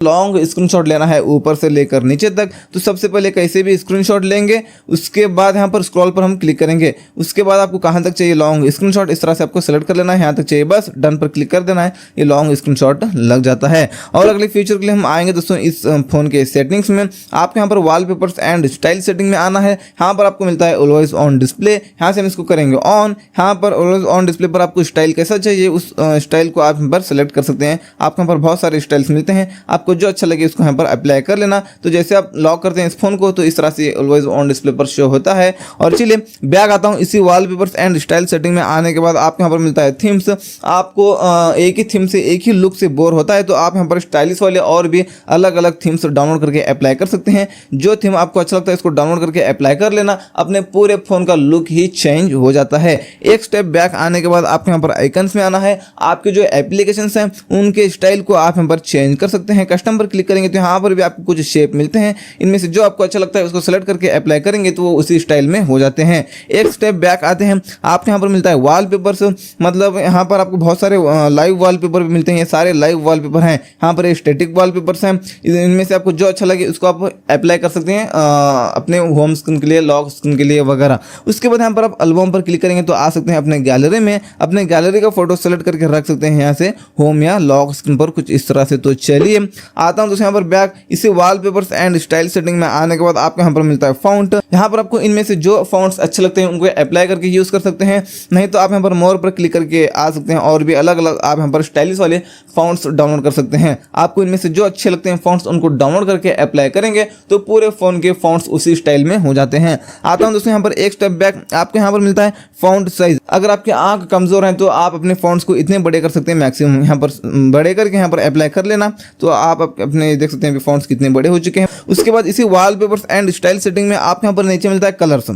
Long screenshot लेना है ऊपर से लेकर नीचे तक, तो सबसे पहले कैसे भी स्क्रीनशॉट लेंगे, उसके बाद यहाँ पर स्क्रॉल पर हम क्लिक करेंगे। उसके बाद आपको कहाँ तक चाहिए लॉन्ग स्क्रीनशॉट, इस तरह से आपको सेलेक्ट कर लेना है, यहाँ तक चाहिए बस डन पर क्लिक कर देना है, ये लॉन्ग स्क्रीनशॉट लग जाता है। और अगले फीचर के लिए हम आएंगे दोस्तों इस फोन के सेटिंग्स में। आपको यहाँ पर वॉलपेपर्स एंड स्टाइल सेटिंग में आना है, यहाँ पर आपको मिलता है ऑलवेज ऑन डिस्प्ले, यहाँ से हम इसको करेंगे ऑन। यहाँ पर ऑलवेज ऑन डिस्प्ले पर आपको स्टाइल कैसा चाहिए उस स्टाइल को आप यहाँ पर सेलेक्ट कर सकते हैं। आपको यहाँ पर बहुत सारे स्टाइल्स मिलते हैं, आपको जो अच्छा लगे उसको यहाँ पर अप्लाई कर लेना। तो जैसे आप लॉक करते हैं इस फोन को तो इस तरह से ऑलवेज ऑन डिस्प्ले पर शो होता है। और चलिए बैक आता हूँ इसी वॉलपेपर्स एंड स्टाइल सेटिंग में आने के बाद आपको यहाँ पर मिलता है थीम्स। आपको एक ही थीम से एक ही लुक से बोर होता है तो आप यहाँ पर स्टाइलिश वाले और भी अलग अलग थीम्स डाउनलोड करके अप्लाई कर सकते हैं। जो थीम आपको अच्छा लगता है इसको डाउनलोड करके अप्लाई कर लेना, अपने पूरे फोन का लुक ही चेंज हो जाता है। एक स्टेप बैक आने के बाद आपको यहाँ पर आइकन्स में आना है, आपके जो एप्लीकेशंस हैं उनके स्टाइल को आप यहाँ पर चेंज कर सकते हैं। कस्टम पर क्लिक करेंगे तो यहाँ पर भी आपको कुछ शेप मिलते हैं, इनमें से जो आपको अच्छा लगता है उसको सेलेक्ट करके अप्लाई करेंगे तो वो उसी स्टाइल में हो जाते हैं। एक स्टेप बैक आते हैं, आपको यहाँ पर मिलता है वॉलपेपर्स, मतलब यहाँ पर आपको बहुत सारे लाइव वॉलपेपर भी मिलते हैं, ये सारे लाइव वॉलपेपर हैं। यहाँ पर स्टैटिक वॉलपेपर्स हैं, इनमें से आपको जो अच्छा लगे उसको आप अप्लाई कर सकते हैं अपने होम स्क्रीन के लिए, लॉक स्क्रीन के लिए वगैरह। उसके बाद यहाँ पर आप एल्बम पर क्लिक करेंगे तो आ सकते हैं अपने गैलरी में, अपने गैलरी का फोटो सेलेक्ट करके रख सकते हैं यहाँ से होम या लॉक स्क्रीन पर कुछ इस तरह से। तो चलिए आता हूँ तो यहाँ पर बैक इसी वॉलपेपर्स एंड स्टाइल सेटिंग में आने के बाद आपको यहाँ पर मिलता है फाउंट। यहाँ पर आपको इनमें से जो फाउंट्स अच्छे लगते हैं उनको अप्लाई करके यूज कर सकते हैं, नहीं तो आप यहाँ पर मोर पर क्लिक करके आ सकते हैं और भी अलग अलग आप यहाँ पर स्टाइलिश वाले फाउंट्स डाउनलोड कर सकते हैं। आपको इनमें से जो अच्छे लगते हैं फाउंट्स उनको डाउनलोड करके अप्लाई करेंगे तो पूरे फोन के फाउंट्स उसी स्टाइल में हो जाते हैं। आता हूँ दोस्तों यहाँ पर एक स्टेप बैक, आपको यहाँ पर मिलता है फाउंट साइज। अगर आपकी आंख कमजोर है तो आप अपने फाउंट्स को इतने बड़े कर सकते हैं, मैक्सिमम यहाँ पर बड़े करके यहाँ पर अप्लाई कर लेना तो आप अपने देख सकते हैं फाउंट्स कितने बड़े हो चुके हैं। उसके बाद इसी वॉलपेपर्स एंड स्टाइल सेटिंग में आप यहाँ पर नीचे मिलता है कलर्स,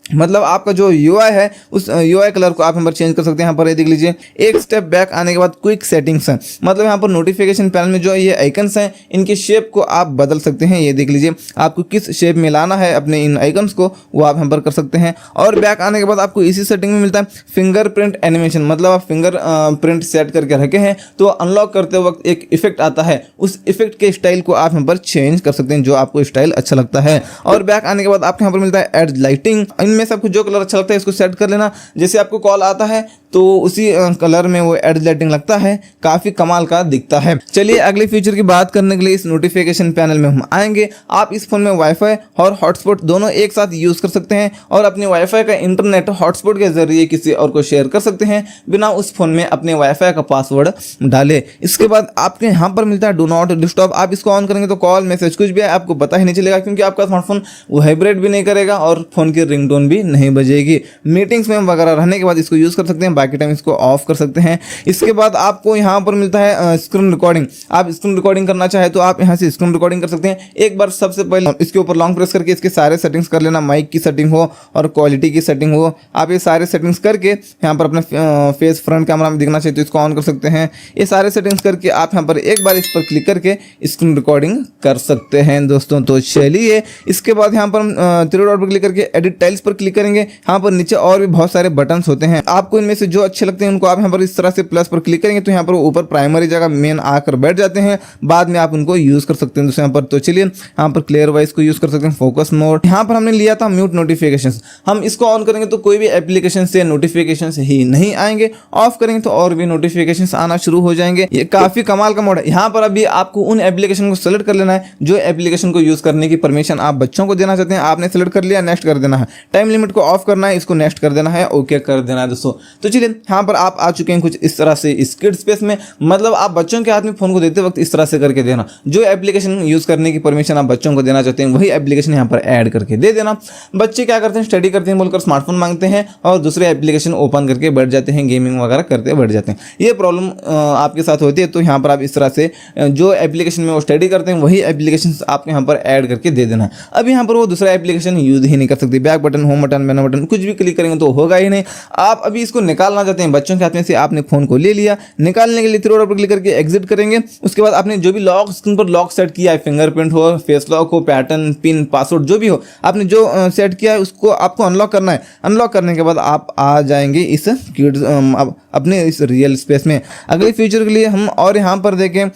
मतलब आपका जो यूआई है उस यूआई कलर को आप यहाँ पर चेंज कर सकते हैं। यहाँ पर ये देख लीजिए एक स्टेप बैक आने के बाद क्विक सेटिंग्स हैं, मतलब यहाँ पर नोटिफिकेशन पैनल में जो ये आइकन्स हैं इनके शेप को आप बदल सकते हैं। ये देख लीजिए आपको किस शेप में लाना है अपने इन आइकन्स को वो आप यहाँ पर कर सकते हैं। और बैक आने के बाद आपको इसी सेटिंग में मिलता है फिंगरप्रिंट एनिमेशन, मतलब आप फिंगर प्रिंट सेट करके रखे हैं तो अनलॉक करते वक्त एक इफेक्ट आता है, उस इफेक्ट के स्टाइल को आप यहाँ पर चेंज कर सकते हैं जो आपको स्टाइल अच्छा लगता है। और बैक आने के बाद आपको यहाँ पर मिलता है एड लाइटिंग, में से आपको जो कलर अच्छा लगता है इसको सेट कर लेना। जैसे आपको कॉल आता है तो उसी कलर में वो एड लाइटिंग लगता है, काफी कमाल का दिखता है। चलिए अगले फीचर की बात करने के लिए इस नोटिफिकेशन पैनल में हम आएंगे। आप इस फोन में वाईफाई और हॉटस्पॉट दोनों एक साथ यूज कर सकते हैं और अपने वाईफाई का इंटरनेट हॉटस्पॉट के जरिए किसी और को शेयर कर सकते हैं बिना उस फोन में अपने वाईफाई का पासवर्ड डाले। इसके बाद आपके यहाँ पर मिलता है डू नॉट डिस्टर्ब, आप इसको ऑन करेंगे तो कॉल मैसेज कुछ भी है आपको पता ही नहीं चलेगा, क्योंकि आपका स्मार्टफोन वाइब्रेट भी नहीं करेगा और फोन की रिंगटोन भी नहीं बजेगी। मीटिंग्स में वगैरह रहने के बाद इसको यूज कर सकते हैं, बाकी टाइम इसको ऑफ कर सकते हैं। इसके बाद आपको यहाँ पर मिलता है स्क्रीन रिकॉर्डिंग, आप स्क्रीन रिकॉर्डिंग करना चाहे तो आप यहाँ से स्क्रीन रिकॉर्डिंग कर सकते हैं। एक बार सबसे पहले इसके ऊपर लॉन्ग प्रेस करके इसके सारे सेटिंग्स कर लेना, माइक की सेटिंग हो और क्वालिटी की सेटिंग हो, आप ये सारे सेटिंग्स करके यहाँ पर अपना फेस फ्रंट कैमरा में दिखना चाहिए तो इसको ऑन कर सकते हैं। ये सारे सेटिंग्स करके आप यहाँ पर एक बार इस पर क्लिक करके स्क्रीन रिकॉर्डिंग कर सकते हैं दोस्तों। तो चलिए इसके बाद यहाँ पर थ्री डॉट पर क्लिक करके एडिट टाइल्स पर क्लिक करेंगे। यहाँ पर नीचे और भी बहुत सारे बटन्स होते हैं, आपको इनमें से जो अच्छे लगते हैं उनको आप यहाँ पर इस तरह से प्लस पर क्लिक करेंगे तो यहाँ पर ऊपर प्राइमरी जगह मेन आकर बैठ जाते हैं, बाद में आप उनको यूज कर सकते हैं दोस्तों यहाँ पर। तो चलिए यहाँ पर क्लियर वॉइस को यूज कर सकते हैं, फोकस मोड। यहाँ पर हमने लिया था म्यूट नोटिफिकेशंस, हम इसको ऑन करेंगे तो कोई भी एप्लीकेशन से नोटिफिकेशंस ही नहीं आएंगे, ऑफ करेंगे तो और भी नोटिफिकेशंस आना शुरू हो जाएंगे। ये काफी कमाल का मोड है। यहाँ पर अभी आपको उन एप्लीकेशन को सेलेक्ट कर लेना है जो एप्लीकेशन को यूज करने की परमिशन आप बच्चों को देना चाहते हैं। आपने सेलेक्ट कर लिया, नेक्स्ट कर देना है, टाइम लिमिट को ऑफ करना है, इसको नेक्स्ट कर देना है, ओके कर देना है दोस्तों। तो चलिए यहाँ पर आप आ चुके हैं कुछ इस तरह से इस किड स्पेस में, मतलब आप बच्चों के हाथ में फोन को देते वक्त इस तरह से करके देना, जो एप्लीकेशन यूज करने की परमिशन आप बच्चों को देना चाहते हैं वही एप्लीकेशन यहाँ पर ऐड करके दे देना। बच्चे क्या करते हैं, स्टडी करते हैं बोलकर स्मार्टफोन मांगते हैं और दूसरे एप्लीकेशन ओपन करके बैठ जाते हैं, गेमिंग वगैरह करते बैठ जाते हैं। ये प्रॉब्लम आपके साथ होती है, तो यहाँ पर आप इस तरह से जो एप्लीकेशन में वो स्टडी करते हैं वही एप्लीकेशन आप यहाँ पर ऐड करके दे देना। अब यहाँ पर वो दूसरा एप्लीकेशन यूज ही नहीं कर सकते, बैक बटन होम बटन, मेनू बटन कुछ भी क्लिक करेंगे तो होगा ही नहीं। आप अभी इसको निकालना चाहते हैं बच्चों के हाथ में से, आपने फोन को ले लिया, निकालने के लिए थ्री डॉट पर क्लिक करके एग्जिट करेंगे। उसके बाद आपने जो भी लॉक स्क्रीन पर लॉक सेट किया है, फिंगरप्रिंट हो, फेस लॉक हो, पैटर्न, पिन, पासवर्ड जो भी हो, आपने जो सेट किया है उसको आपको अनलॉक करना है। अनलॉक करने के बाद आप आ जाएंगे इस किड्स अपने इस रियल स्पेस में। अगले फीचर के लिए हम और यहाँ पर देखें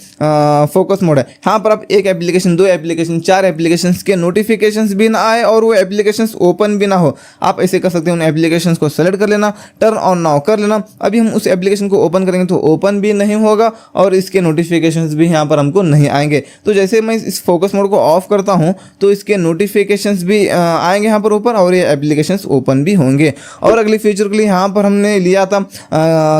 फोकस मोड है। यहाँ पर आप एक एप्लीकेशन, दो एप्लीकेशन, चार एप्लीकेशंस के नोटिफिकेशंस भी ना आए और वो एप्लीकेशंस ओपन भी ना हो, आप ऐसे कर सकते हैं। उन एप्लीकेशंस को सेलेक्ट कर लेना, टर्न ऑन नाउ कर लेना। अभी हम उस एप्लीकेशन को ओपन करेंगे तो ओपन भी नहीं होगा और इसके नोटिफिकेशंस भी यहाँ पर हमको नहीं आएंगे। तो जैसे मैं इस फोकस मोड को ऑफ करता हूँ तो इसके नोटिफिकेशंस भी आएंगे यहाँ पर ऊपर और ये एप्लीकेशंस ओपन भी होंगे। और अगले फीचर के लिए यहाँ पर हमने लिया था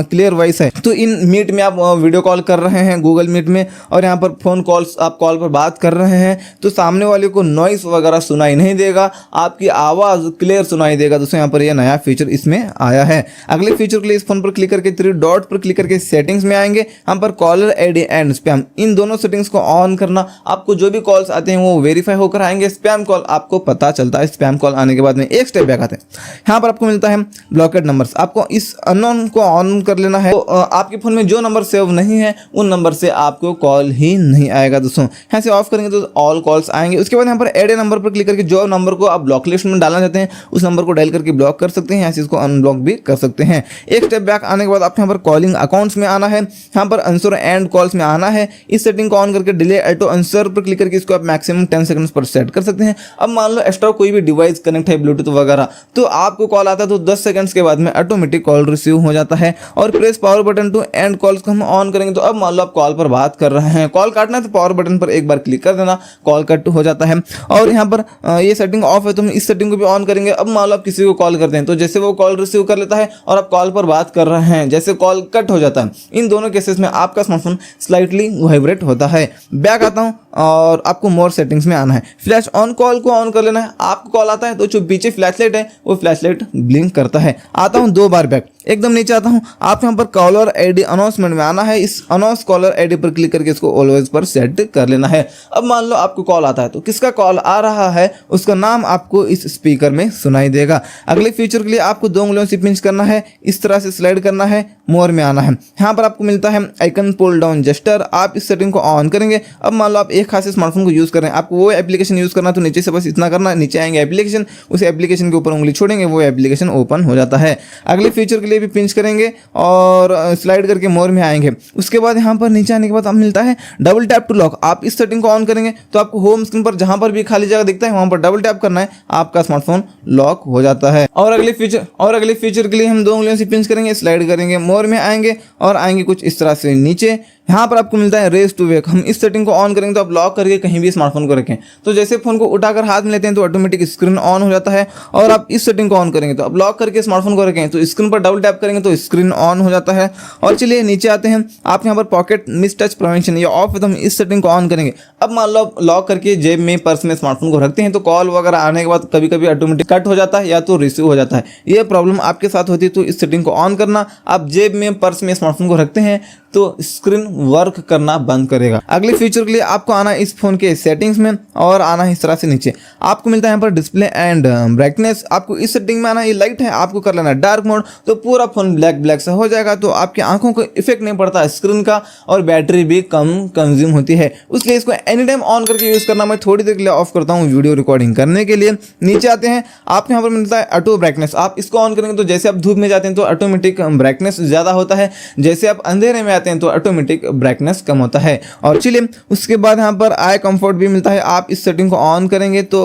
क्लियर वॉइस है। तो इन मीट में आप वीडियो कॉल कर रहे हैं गूगल मीट में और यहाँ पर फोन कॉल्स आप कॉल पर बात कर रहे हैं तो सामने वाले को नॉइस वगैरह सुनाई नहीं देगा, आपकी आवाज़ क्लियर सुनाई देगा। दोस्तों यहाँ पर यह नया फीचर इसमें आया है। अगले फीचर के लिए इस फोन पर क्लिक करके थ्री डॉट पर क्लिक करके सेटिंग्स में आएंगे। यहाँ पर कॉलर आईडी एंड स्पैम, इन दोनों सेटिंग्स को ऑन करना। आपको जो भी कॉल्स आते हैं वो वेरीफाई होकर आएंगे। स्पैम कॉल आपको पता चलता है, स्पैम कॉल आने के बाद में एक स्टेप बैक आते हैं। यहाँ पर आपको मिलता है ब्लॉकेड नंबर्स, आपको इस अननोन को ऑन कर लेना है। तो आपके फोन में जो नंबर सेव नहीं है उन नंबर से आपको कॉल ही नहीं आएगा। दोस्तों यहाँ से ऑफ करेंगे तो ऑल कॉल्स आएंगे। उसके बाद यहाँ पर एड ए नंबर पर क्लिक करके जो नंबर को आप ब्लॉक लिस्ट में डालना चाहते हैं उस नंबर को डायल करके ब्लॉक कर सकते हैं, यहाँ से इसको अनब्लॉक भी कर सकते हैं। एक स्टेप बैक आने के बाद आपको यहाँ पर कॉलिंग अकाउंट्स में आना है, यहाँ पर आंसर एंड कॉल्स में आना है। इस सेटिंग को ऑन करके डिले ऑटो आंसर पर क्लिक करके इसको आप मैक्सिमम 10 सेकंड्स पर सेट कर सकते हैं। अब मान लो एक्स्ट्रा कोई भी डिवाइस कनेक्ट है ब्लूटूथ वगैरह, तो आपको कॉल आता है तो 10 सेकंड्स के बाद में ऑटोमेटिक कॉल रिसीव हो जाता है। और press power button to end calls को हम ऑन करेंगे तो अब मान लो आप कॉल पर बात कर रहे हैं, कॉल काटना है तो पावर बटन पर एक बार क्लिक कर देना, कॉल कट हो जाता है। और यहाँ पर ये सेटिंग ऑफ है तो हम इस सेटिंग को भी ऑन करेंगे। अब मान लो आप किसी को कॉल करते हैं तो जैसे वो कॉल रिसीव कर लेता है और आप कॉल पर बात कर रहे हैं, जैसे कॉल कट हो जाता है। इन दोनों केसेस में आपका स्मार्टफोन स्लाइटली वाइब्रेट होता है। बैक आता हूँ और आपको मोर सेटिंग्स में आना है। फ्लैश ऑन कॉल को ऑन कर लेना है। आपको कॉल आता है तो जो पीछे फ्लैशलाइट है वो फ्लैशलाइट ब्लिंक करता है। आता हूँ 2 बार बैक, एकदम नीचे आता हूँ। आप यहाँ पर कॉलर आईडी अनाउंसमेंट में आना है। इस अनाउंस कॉलर आईडी पर क्लिक करके इसको ऑलवेज पर सेट कर लेना है। अब मान लो आपको कॉल आता है तो किसका कॉल आ रहा है उसका नाम आपको इस स्पीकर में सुनाई देगा। अगले फीचर के लिए आपको 2 उंगलियों से पिंच करना है, इस तरह से स्लाइड करना है, मोर में आना है। यहाँ पर आपको मिलता है आइकन पुल डाउन जेस्टर, आप इस सेटिंग को ऑन करेंगे। अब मान लो आप एक खास स्मार्टफोन को यूज़ कर रहे हैं, आपको वो एप्लीकेशन यूज़ करना तो नीचे से बस इतना करना, नीचे आएंगे एप्लीकेशन, उस एप्लीकेशन के ऊपर उंगली छोड़ेंगे, वो एप्लीकेशन ओपन हो जाता है। अगले फीचर के लिए भी पिंच करेंगे और स्लाइड करके मोर में आएंगे। उसके बाद यहाँ पर नीचे आने के बाद मिलता है डबल टैप टू लॉक। आप इस सेटिंग को ऑन करेंगे तो आपको होम स्क्रीन पर जहां पर भी खाली जगह दिखता है वहां पर डबल टैप करना है, आपका स्मार्टफोन लॉक हो जाता है। और अगले फीचर के लिए हम 2 उंगलियों से पिंच करेंगे, स्लाइड करेंगे, मोर में आएंगे और आएंगे कुछ इस तरह से नीचे। यहाँ पर आपको मिलता है रेस टू वेक। हम इस सेटिंग को ऑन करेंगे तो आप लॉक करके कहीं भी स्मार्टफोन को रखें तो जैसे फोन को उठाकर हाथ में लेते हैं तो ऑटोमेटिक स्क्रीन ऑन हो जाता है। और आप इस सेटिंग को ऑन करेंगे तो आप लॉक करके स्मार्टफोन को रखें तो स्क्रीन पर डबल टैप करेंगे तो स्क्रीन ऑन हो जाता है। और चलिए नीचे आते हैं। आप यहाँ पर पॉकेट मिस टच प्रिवेंशन ये ऑफ है तो हम इस सेटिंग को ऑन करेंगे। अब मान लो लॉक करके जेब में, पर्स में स्मार्टफोन को रखते हैं तो कॉल वगैरह आने के बाद कभी कभी ऑटोमेटिक कट हो जाता है या तो रिसीव हो जाता है। ये प्रॉब्लम आपके साथ होती है तो इस सेटिंग को ऑन करना। आप जेब में, पर्स में स्मार्टफोन को रखते हैं तो स्क्रीन वर्क करना बंद करेगा। अगले फीचर के लिए आपको आना है इस फोन के सेटिंग्स में और आना है इस तरह से नीचे। आपको मिलता है यहाँ पर डिस्प्ले एंड ब्राइटनेस। आपको इस सेटिंग में आना है, ये लाइट है आपको कर लेना है डार्क मोड तो पूरा फोन ब्लैक से हो जाएगा तो आपकी आंखों को इफेक्ट नहीं पड़ता स्क्रीन का और बैटरी भी कम कंज्यूम होती है। इसलिए इसको एनी टाइम ऑन करके यूज करना। मैं थोड़ी देर के लिए ऑफ करता हूँ वीडियो रिकॉर्डिंग करने के लिए। नीचे आते हैं, आपको यहाँ पर मिलता है ऑटो ब्राइटनेस। आप इसको ऑन करेंगे तो जैसे आप धूप में जाते हैं तो ऑटोमेटिक ब्राइटनेस ज्यादा होता है, जैसे आप अंधेरे में आते हैं तो ऑटोमेटिक ब्राइटनेस कम होता है। और चलिए उसके बाद यहाँ पर आई कंफर्ट भी मिलता है। आप इस सेटिंग को ऑन करेंगे तो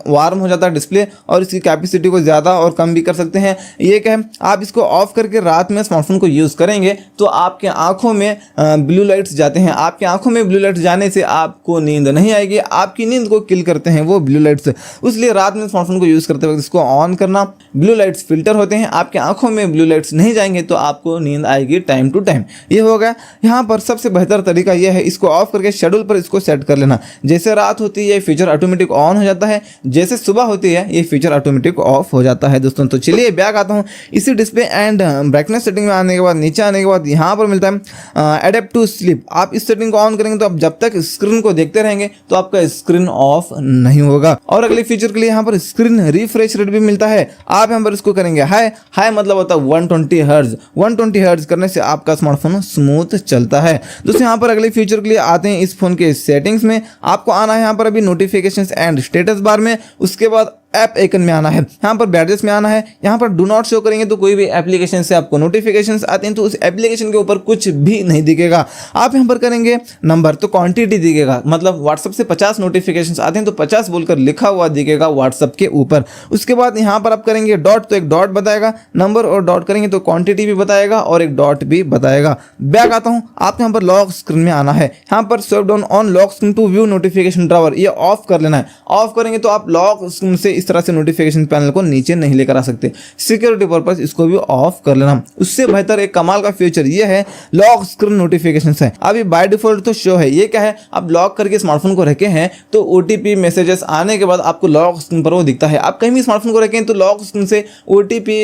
वार्म हो जाता है डिस्प्ले और इसकी कैपेसिटी को ज़्यादा और कम भी कर सकते हैं। ये क्या है, आप इसको ऑफ करके रात में स्मार्टफोन को यूज़ करेंगे तो आपके आंखों में ब्लू लाइट्स जाते हैं। आपकी आंखों में ब्लू लाइट्स जाने से आपको नींद नहीं आएगी, आपकी नींद को किल करते हैं वो ब्लू लाइट्स। इसलिए रात में स्मार्टफोन को यूज़ करते वक्त इसको ऑन करना। ब्लू लाइट्स फिल्टर होते हैं, आपकी आंखों में ब्लू लाइट्स नहीं जाएंगे तो आपको नींद आएगी टाइम टू टाइम। ये होगा हो गया। यहाँ पर सबसे बेहतर तरीका यह है, इसको ऑफ करके शेड्यूल पर इसको सेट कर लेना। जैसे रात होती है ये फीचर ऑटोमेटिक ऑन हो जाता है, जैसे सुबह होती है ये फीचर ऑटोमेटिक ऑफ हो जाता है दोस्तों। तो चलिए बैक आता हूँ। इसी डिस्प्ले एंड ब्राइटनेस सेटिंग में आने के बाद नीचे आने के बाद यहाँ पर मिलता है एडेप्ट टू स्लीप। आप इस सेटिंग को ऑन करेंगे तो आप जब तक स्क्रीन को देखते रहेंगे तो आपका स्क्रीन ऑफ नहीं होगा। और अगले फीचर के लिए यहाँ पर स्क्रीन रिफ्रेश रेट भी मिलता है। आप यहाँ पर इसको करेंगे हाई मतलब होता है 120 हर्ट्ज। 120 हर्ट्ज करने से आपका स्मार्टफोन स्मूथ चलता है दोस्तों। यहाँ पर अगले फीचर के लिए आते हैं इस फोन के सेटिंग्स में। आपको आना है यहाँ पर अभी नोटिफिकेशंस एंड स्टेटस बार में, उसके बाद ऐप आइकन में आना है, यहाँ पर बैडजेस में आना है। यहाँ पर डू नॉट शो करेंगे तो कोई भी एप्लीकेशन से आपको नोटिफिकेशंस आते हैं तो उस एप्लीकेशन के ऊपर कुछ भी नहीं दिखेगा। आप यहाँ पर करेंगे नंबर तो क्वांटिटी दिखेगा, मतलब व्हाट्सएप से 50 नोटिफिकेशंस आते हैं तो 50 बोलकर लिखा हुआ दिखेगा व्हाट्सएप के ऊपर। उसके बाद यहाँ पर आप करेंगे डॉट तो एक डॉट बताएगा, नंबर और डॉट करेंगे तो क्वांटिटी भी बताएगा और एक डॉट भी बताएगा। बैक आता हूँ, आप यहाँ पर लॉक स्क्रीन में आना है। यहाँ पर swipe down on lock screen to view notification drawer, ये ऑफ कर लेना है। ऑफ करेंगे तो आप लॉक स्क्रीन से इस तरह से नोटिफिकेशन पैनल को नीचे नहीं लेकर आ सकते। सिक्योरिटी पर्पस इसको भी ऑफ कर लेना। उससे बेहतर एक कमाल का फीचर ये है, लॉक स्क्रीन नोटिफिकेशन है। अभी बाय डिफॉल्ट तो शो है, ये क्या है, आप लॉक करके स्मार्टफोन को रखे हैं तो ओटीपी मैसेजेस आने के बाद आपको लॉक स्क्रीन पर वो दिखता है। आप कहीं भी स्मार्टफोन को रखें तो लॉक स्क्रीन से ओटीपी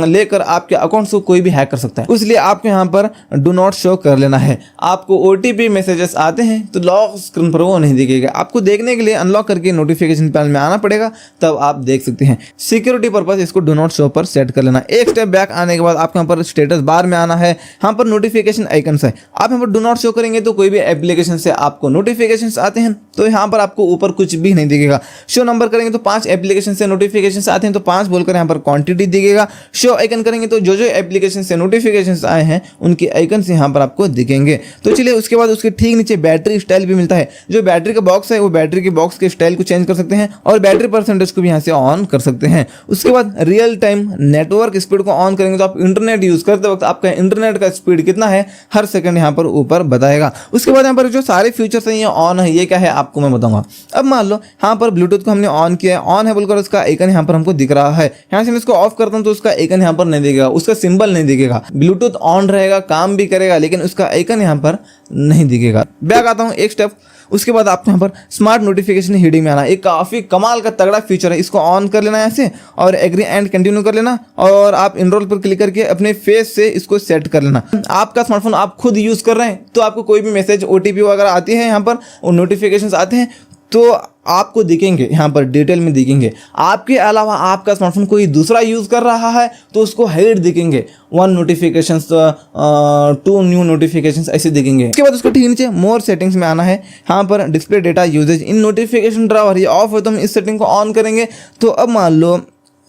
लेकर आपके अकाउंट को कोई भी हैक कर सकता है। इसलिए आपको यहाँ पर डू नॉट शो कर लेना है। आपको ओटीपी मैसेजेस आते हैं तो लॉक स्क्रीन पर वो नहीं दिखेगा। आपको देखने के लिए अनलॉक करके नोटिफिकेशन पैनल में आना पड़ेगा, तब आप देख सकते हैं। सिक्योरिटी पर्पस इसको डू नॉट शो पर सेट कर लेना। एक स्टेप बैक आने के बाद आपको यहाँ पर स्टेटस बार में आना है। यहाँ पर नोटिफिकेशन आइकन्स है, आप यहाँ पर डू नॉट शो करेंगे तो कोई भी एप्लीकेशन से आपको नोटिफिकेशंस आते हैं तो यहाँ पर आपको ऊपर कुछ भी नहीं दिखेगा। शो नंबर करेंगे तो 5 एप्लीकेशन से नोटिफिकेशंस आते हैं तो 5 बोलकर यहाँ पर क्वांटिटी दिखेगा। शो आइकन करेंगे तो जो जो एप्लीकेशन से नोटिफिकेशंस आए हैं उनके आइकन्स यहाँ पर आपको दिखेंगे। तो चलिए उसके बाद उसके ठीक नीचे बैटरी स्टाइल भी मिलता है। जो बैटरी का बॉक्स है वो बैटरी के बॉक्स के स्टाइल को चेंज कर सकते हैं और बैटरी परसेंटेज को भी यहाँ से ऑन कर सकते हैं। उसके बाद रियल टाइम नेटवर्क स्पीड को ऑन करेंगे तो आप इंटरनेट यूज करते वक्त आपका इंटरनेट का स्पीड कितना है हर सेकंड यहाँ पर ऊपर बताएगा। उसके बाद यहाँ पर जो सारे फीचर्स हैं ये ऑन है, ये क्या है आपको मैं बताऊंगा। अब मान लो यहाँ पर ब्लूटूथ को हमने ऑन किया है, ऑन है बोलकर उसका आइकन यहाँ पर हमको दिख रहा है। यहाँ से मैं इसको ऑफ करता हूँ तो उसका आइकन यहाँ पर नहीं दिखेगा, उसका सिंबल नहीं दिखेगा। ब्लूटूथ ऑन रहेगा, काम भी करेगा, लेकिन उसका आइकन यहाँ पर नहीं दिखेगा। बैक आता हूँ एक स्टेप। उसके बाद आपको यहाँ पर स्मार्ट नोटिफिकेशन हीडिंग में आना। एक काफ़ी कमाल का तगड़ा फीचर है, इसको ऑन कर लेना है ऐसे और एग्री एंड कंटिन्यू कर लेना और आप इनरोल पर क्लिक करके अपने फेस से इसको सेट कर लेना। आपका स्मार्टफोन आप खुद यूज़ कर रहे हैं तो आपको कोई भी मैसेज ओटीपी वगैरह आती है यहाँ पर और नोटिफिकेशंस आते हैं तो आपको दिखेंगे, यहाँ पर डिटेल में दिखेंगे। आपके अलावा आपका स्मार्टफोन कोई दूसरा यूज़ कर रहा है तो उसको हाइड दिखेंगे, 1 नोटिफिकेशंस 2 न्यू नोटिफिकेशंस ऐसे दिखेंगे। उसके बाद उसको ठीक नीचे मोर सेटिंग्स में आना है। यहाँ पर display data usage in notification drawer ये ऑफ है तो हम इस सेटिंग को ऑन करेंगे। तो अब मान लो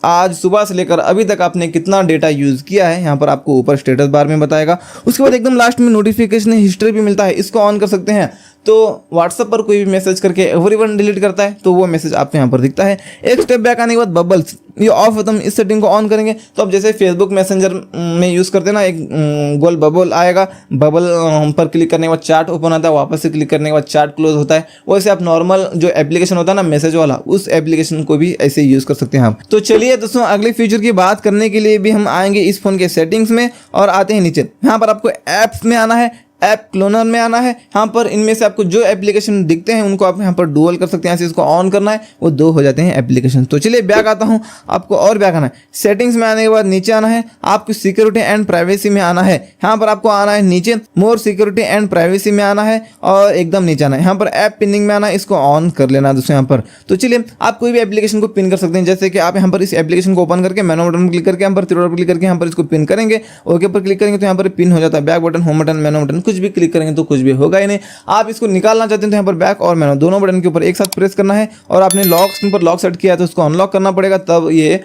आज सुबह से लेकर अभी तक आपने कितना डेटा यूज़ किया है यहाँ पर आपको ऊपर स्टेटस बार में बताएगा। उसके बाद एकदम लास्ट में नोटिफिकेशन हिस्ट्री भी मिलता है, इसको ऑन कर सकते हैं। तो व्हाट्सएप पर कोई भी मैसेज करके एवरीवन डिलीट करता है तो वो मैसेज आपको यहाँ पर दिखता है। एक स्टेप बैक आने के बाद बबल्स ये ऑफ है तो हम इस सेटिंग को ऑन करेंगे तो अब जैसे फेसबुक मैसेंजर में यूज़ करते हैं ना, एक गोल बबल आएगा, बबल पर क्लिक करने के बाद चार्ट ओपन होता है, वापस से क्लिक करने के बाद चार्ट क्लोज होता है। वैसे आप नॉर्मल जो एप्लीकेशन होता है ना मैसेज वाला, उस एप्लीकेशन को भी ऐसे यूज़ कर सकते हैं आप। तो चलिए दोस्तों अगले फीचर की बात करने के लिए भी हम आएंगे इस फोन के सेटिंग्स में और आते हैं नीचे। यहाँ पर आपको ऐप्स में आना है, ऐप क्लोनर में आना है। यहाँ पर इनमें से आपको जो एप्लीकेशन दिखते हैं उनको आप यहाँ पर डुअल कर सकते हैं। ऐसे इसको ऑन करना है, वो 2 हो जाते हैं एप्लीकेशन। तो चलिए बैक आता हूँ, आपको और बैक आना है। सेटिंग्स में आने के बाद नीचे आना है, आपको सिक्योरिटी एंड प्राइवेसी में आना है। यहाँ पर आपको आना है नीचे मोर सिक्योरिटी एंड प्राइवेसी में आना है और एकदम नीचे आना है। यहाँ पर ऐप पिनिंग में आना है, इसको ऑन कर लेना है दोस्तों यहाँ पर। तो चलिए आप कोई भी एप्लीकेशन को पिन कर सकते हैं। जैसे कि आप यहाँ पर इस एप्लीकेशन को ओपन करके मेनू बटन क्लिक करके यहाँ पर 3 डॉट पर क्लिक करके यहाँ पर इसको पिन करेंगे, ओके पर क्लिक करेंगे तो यहाँ पर पिन हो जाता है। बैक बटन, होम बटन, मेनू बटन कुछ भी क्लिक करेंगे तो कुछ भी होगा ही नहीं। आप इसको निकालना चाहते हैं तो यहाँ पर बैक और मेनू दोनों बटन के ऊपर एक साथ प्रेस करना है और आपने लॉक स्क्रीन पर लॉक सेट किया है तो उसको अनलॉक करना पड़ेगा, तब ये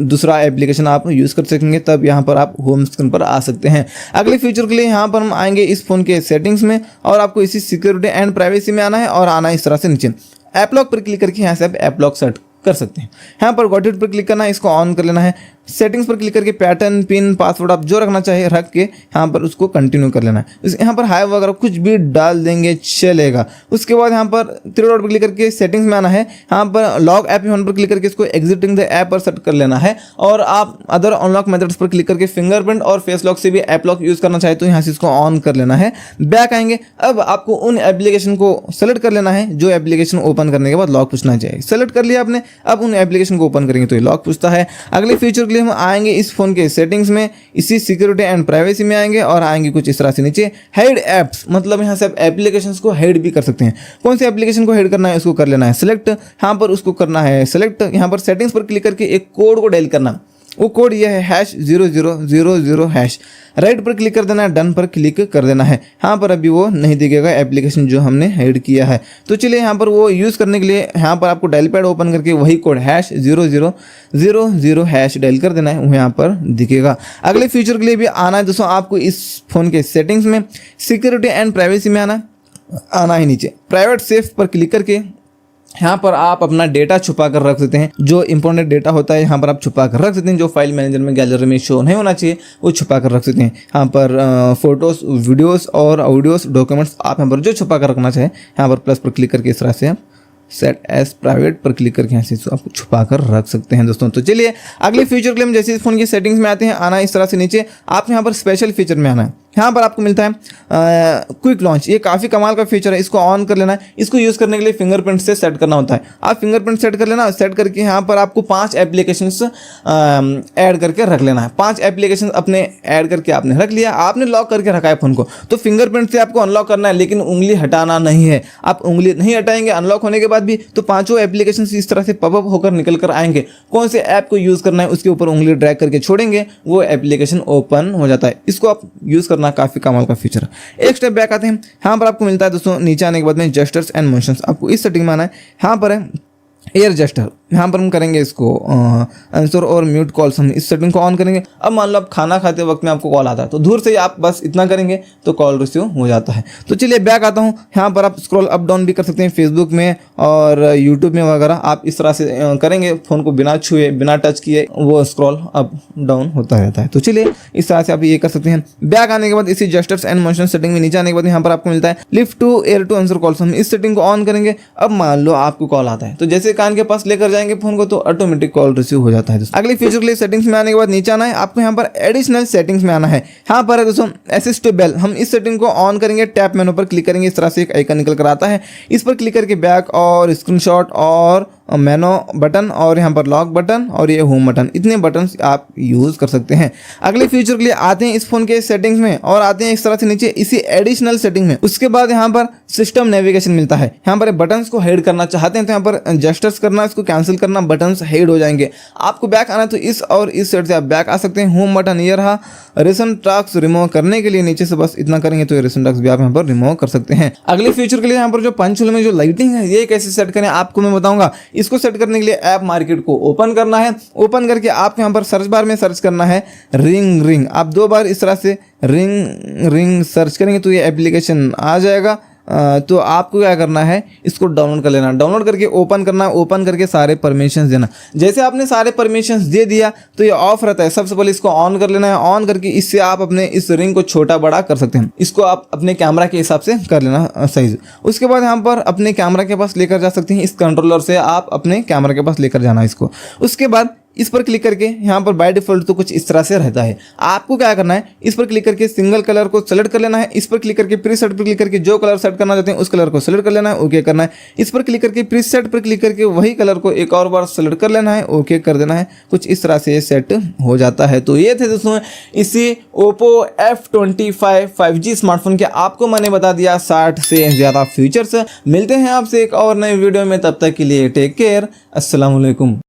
दूसरा एप्लीकेशन आप यूज़ कर सकेंगे, तब यहाँ पर आप होम स्क्रीन पर आ सकते हैं। अगले फीचर के लिए यहाँ पर हम आएंगे इस फोन के सेटिंग्स में और आपको इसी सिक्योरिटी एंड प्राइवेसी में आना है और आना है इस तरह से नीचे ऐप लॉक पर क्लिक करके यहाँ से आप ऐप लॉक सेट कर सकते हैं। यहाँ पर गॉट इट पर क्लिक करना है, इसको ऑन कर लेना है। सेटिंग्स पर क्लिक करके पैटर्न, पिन, पासवर्ड आप जो रखना चाहिए रख के यहाँ पर उसको कंटिन्यू कर लेना है। यहाँ पर हाई वगैरह कुछ भी डाल देंगे चलेगा। उसके बाद यहाँ पर 3 डॉट पर क्लिक करके सेटिंग्स में आना है। यहाँ पर लॉक ऐप वन पर क्लिक करके इसको एग्जिटिंग द ऐप पर सेट कर लेना है। और आप अदर अनलॉक मेथड्स पर क्लिक करके फिंगरप्रिंट और फेस लॉक से भी ऐप लॉक यूज करना चाहे तो यहाँ से इसको ऑन कर लेना है। बैक आएंगे, अब आपको उन एप्लीकेशन को सेलेक्ट कर लेना है जो एप्लीकेशन ओपन करने के बाद लॉक पूछना चाहिए। सेलेक्ट कर लिया आपने, अब उन एप्लीकेशन को ओपन करेंगे तो ये लॉक पूछता है। अगले फीचर के लिए हम आएंगे इस फोन के सेटिंग्स में, इसी सिक्योरिटी एंड प्राइवेसी में आएंगे और आएंगे कुछ इस तरह से नीचे हाइड एप्स, मतलब यहाँ से आप एप्लीकेशंस को हाइड भी कर सकते हैं। कौन सी एप्लीकेशन को हाइड करना है उसको कर लेना है सिलेक्ट। यहाँ पर उसको करना है सिलेक्ट। यहाँ पर सेटिंग्स पर क्लिक करके एक कोड को डायल करना, वो कोड ये है #0000#। राइट पर क्लिक कर देना है, डन पर क्लिक कर देना है। यहाँ पर अभी वो नहीं दिखेगा एप्लीकेशन जो हमने हाइड किया है। तो चलिए यहाँ पर वो यूज़ करने के लिए यहाँ पर आपको डायल पैड ओपन करके वही कोड #0000# डायल कर देना है, वो यहाँ पर दिखेगा। अगले फीचर के लिए भी आना है दोस्तों, आपको इस फोन के सेटिंग्स में सिक्योरिटी एंड प्राइवेसी में आना है। नीचे प्राइवेट सेफ पर क्लिक करके यहाँ पर आप अपना डेटा छुपा कर रख सकते हैं। जो इंपॉर्टेंट डेटा होता है यहाँ पर आप छुपा कर रख सकते हैं, जो फाइल मैनेजर में गैलरी में शो नहीं होना चाहिए वो छुपा कर रख सकते हैं। यहाँ पर फोटोज़, वीडियोस और ऑडियोस, डॉक्यूमेंट्स आप यहाँ पर जो छुपा कर रखना चाहे यहाँ पर प्लस पर क्लिक करके इस तरह से आप सेट एज प्राइवेट पर क्लिक करके यहाँ से आप छुपा कर रख सकते हैं दोस्तों। तो चलिए अगले फीचर के लिए हम जैसे इस फोन की सेटिंग्स में आते हैं, आना इस तरह से नीचे आप यहाँ पर स्पेशल फीचर में आना है। यहाँ पर आपको मिलता है क्विक लॉन्च, ये काफ़ी कमाल का फीचर है, इसको ऑन कर लेना है। इसको यूज़ करने के लिए फिंगरप्रिंट से सेट करना होता है। आप फिंगरप्रिंट सेट कर लेना, सेट करके यहाँ पर आपको 5 एप्लीकेशंस ऐड करके रख लेना है। 5 एप्लीकेशन अपने ऐड करके आपने रख लिया, आपने लॉक करके रखा है फ़ोन को, तो फिंगरप्रिंट से आपको अनलॉक करना है, लेकिन उंगली हटाना नहीं है। आप उंगली नहीं हटाएंगे अनलॉक होने के बाद भी तो 5 एप्लीकेशन इस तरह से पॉपअप होकर निकल कर आएंगे। कौन से ऐप को यूज़ करना है उसके ऊपर उंगली ड्रैग करके छोड़ेंगे, वो एप्लीकेशन ओपन हो जाता है। इसको आप यूज़ करना काफ़ी कमाल का फीचर है। एक स्टेप बैक आते हैं, यहाँ पर आपको मिलता है दोस्तों नीचे आने के बाद में जेस्चर्स एंड मोशंस, आपको इस सेटिंग में आना है। यहाँ पर है एयर जेस्टर, यहाँ पर हम करेंगे इसको आंसर और म्यूट कॉल्स, हम इस सेटिंग को ऑन करेंगे। अब मान लो आप खाना खाते वक्त में आपको कॉल आता है तो दूर से ही आप बस इतना करेंगे तो कॉल रिसीव हो जाता है। तो चलिए बैक आता हूँ, यहाँ पर आप स्क्रॉल अप डाउन भी कर सकते हैं फेसबुक में और यूट्यूब में वगैरह। आप इस तरह से करेंगे फ़ोन को बिना छुए बिना टच किए वो स्क्रॉल अप डाउन होता रहता है। तो चलिए इस तरह से आप ये कर सकते हैं। बैक आने के बाद इसी जेस्चर्स एंड मोशन सेटिंग में नीचे आने के बाद यहाँ पर आपको मिलता है lift to ear to answer calls, हम इस सेटिंग को ऑन करेंगे। अब मान लो आपको कॉल आता है तो जैसे कान के पास लेकर जाएंगे फोन को तो ऑटोमेटिक कॉल रिसीव हो जाता है। अगले फीचर के लिए सेटिंग्स में आने के बाद नीचे आना है, आपको यहाँ पर एडिशनल सेटिंग्स में आना है। यहाँ पर है दोस्तों असिस्ट टू बेल, हम इस सेटिंग को ऑन करेंगे। टैप मेनू पर क्लिक करेंगे, इस तरह से एक आइकन निकल कर आता है, इस पर क्लिक करके बैक और स्क्रीनशॉट और मेनू बटन और यहाँ पर लॉक बटन और ये होम बटन, इतने बटन आप यूज़ कर सकते हैं। अगले फीचर के लिए आते हैं इस फोन के सेटिंग्स में और आते हैं इस तरह से नीचे इसी एडिशनल सेटिंग में। उसके बाद यहाँ पर सिस्टम नेविगेशन मिलता है। यहाँ पर बटन्स को हाइड करना चाहते हैं तो यहाँ पर जेस्चर्स करना, इसको कैंसिल करना, बटन्स हाइड हो जाएंगे। आपको बैक आना तो इस और इस साइड से आप बैक आ सकते हैं। होम बटन ये रहा। रिसेंट टास्क रिमूव करने के लिए नीचे से बस इतना करेंगे तो रिसेंट टास्क भी आप यहाँ पर रिमूव कर सकते हैं। अगले फीचर के लिए यहाँ पर जो पंच होल में जो लाइटिंग है ये कैसे सेट करें आपको मैं बताऊंगा। इसको सेट करने के लिए ऐप मार्केट को ओपन करना है। ओपन करके आप यहाँ पर सर्च बार में सर्च करना है रिंग। आप 2 बार इस तरह से रिंग सर्च करेंगे तो ये एप्लीकेशन आ जाएगा। तो आपको क्या करना है, इसको डाउनलोड कर लेना। डाउनलोड करके ओपन करना, ओपन करके सारे परमिशंस देना। जैसे आपने सारे परमिशंस दे दिया तो ये ऑफ रहता है। सबसे पहले इसको ऑन कर लेना है। ऑन करके इससे आप अपने इस रिंग को छोटा बड़ा कर सकते हैं। इसको आप अपने कैमरा के हिसाब से कर लेना साइज। उसके बाद यहाँ पर अपने कैमरा के पास लेकर जा सकते हैं। इस कंट्रोलर से आप अपने कैमरा के पास लेकर जाना इसको। उसके बाद इस पर क्लिक करके यहाँ पर बाय डिफॉल्ट तो कुछ इस तरह से रहता है। आपको क्या करना है, इस पर क्लिक करके सिंगल कलर को सेलेक्ट कर लेना है। इस पर क्लिक करके प्रीसेट पर क्लिक करके जो कलर सेट करना चाहते हैं उस कलर को सेलेक्ट कर लेना है, ओके करना है। इस पर क्लिक करके प्रीसेट पर क्लिक करके वही कलर को एक और बार सेलेक्ट कर लेना है, ओके कर देना है। कुछ इस तरह से सेट हो जाता है। तो ये थे दोस्तों इसी Oppo F25 5G स्मार्टफोन के आपको मैंने बता दिया 60 से ज़्यादा फीचर्स। मिलते हैं आपसे एक और नए वीडियो में, तब तक के लिए टेक केयर, अस्सलाम वालेकुम।